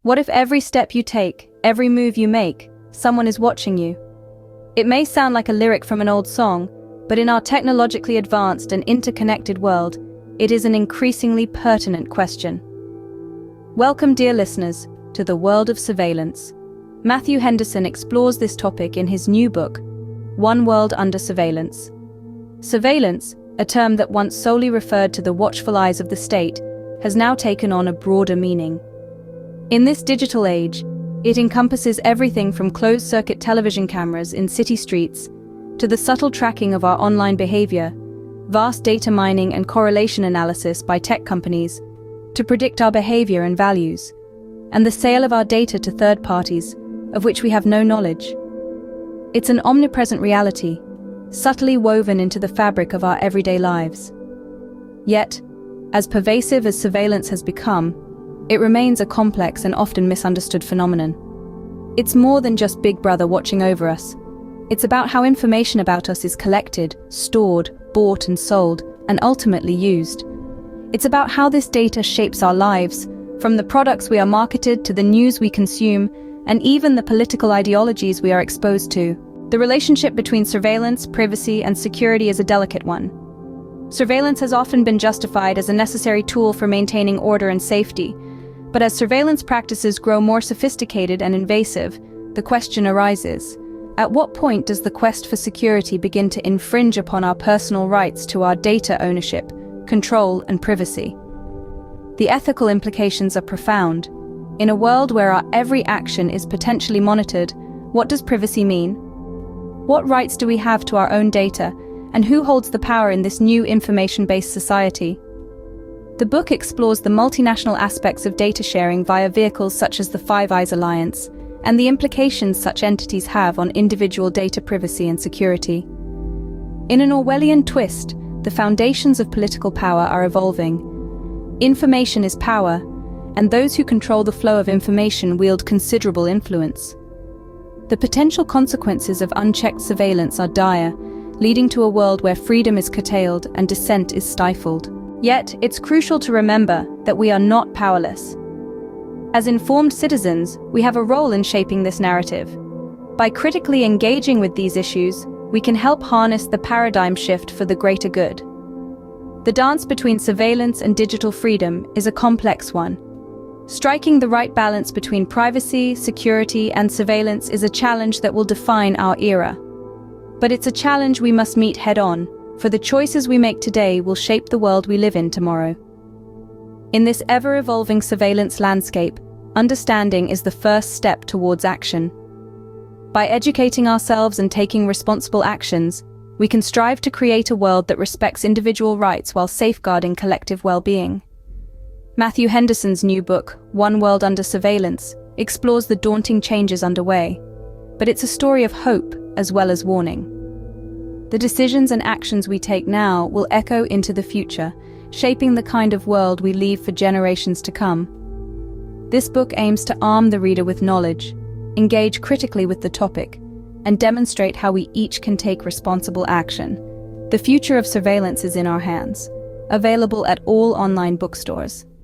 What if every step you take, every move you make, someone is watching you? It may sound like a lyric from an old song, but in our technologically advanced and interconnected world, it is an increasingly pertinent question. Welcome, dear listeners, to the world of surveillance. Matthew Henderson explores this topic in his new book, One World Under Surveillance. Surveillance, a term that once solely referred to the watchful eyes of the state, has now taken on a broader meaning. In this digital age, it encompasses everything from closed-circuit television cameras in city streets to the subtle tracking of our online behavior, vast data mining and correlation analysis by tech companies to predict our behavior and values, and the sale of our data to third parties of which we have no knowledge. It's an omnipresent reality, subtly woven into the fabric of our everyday lives. Yet, as pervasive as surveillance has become, it remains a complex and often misunderstood phenomenon. It's more than just Big Brother watching over us. It's about how information about us is collected, stored, bought and sold, and ultimately used. It's about how this data shapes our lives, from the products we are marketed to the news we consume, and even the political ideologies we are exposed to. The relationship between surveillance, privacy, and security is a delicate one. Surveillance has often been justified as a necessary tool for maintaining order and safety, but as surveillance practices grow more sophisticated and invasive, the question arises: at what point does the quest for security begin to infringe upon our personal rights to our data ownership, control, and privacy? The ethical implications are profound. In a world where our every action is potentially monitored, what does privacy mean? What rights do we have to our own data, and who holds the power in this new information-based society? The book explores the multinational aspects of data sharing via vehicles such as the Five Eyes Alliance, and the implications such entities have on individual data privacy and security. In an Orwellian twist, the foundations of political power are evolving. Information is power, and those who control the flow of information wield considerable influence. The potential consequences of unchecked surveillance are dire, leading to a world where freedom is curtailed and dissent is stifled. Yet, it's crucial to remember that we are not powerless. As informed citizens, we have a role in shaping this narrative. By critically engaging with these issues, we can help harness the paradigm shift for the greater good. The dance between surveillance and digital freedom is a complex one. Striking the right balance between privacy, security, and surveillance is a challenge that will define our era. But it's a challenge we must meet head-on, for the choices we make today will shape the world we live in tomorrow. In this ever-evolving surveillance landscape, understanding is the first step towards action. By educating ourselves and taking responsible actions, we can strive to create a world that respects individual rights while safeguarding collective well-being. Matthew Henderson's new book, One World Under Surveillance, explores the daunting changes underway, but it's a story of hope as well as warning. The decisions and actions we take now will echo into the future, shaping the kind of world we leave for generations to come. This book aims to arm the reader with knowledge, engage critically with the topic, and demonstrate how we each can take responsible action. The future of surveillance is in our hands, available at all online bookstores.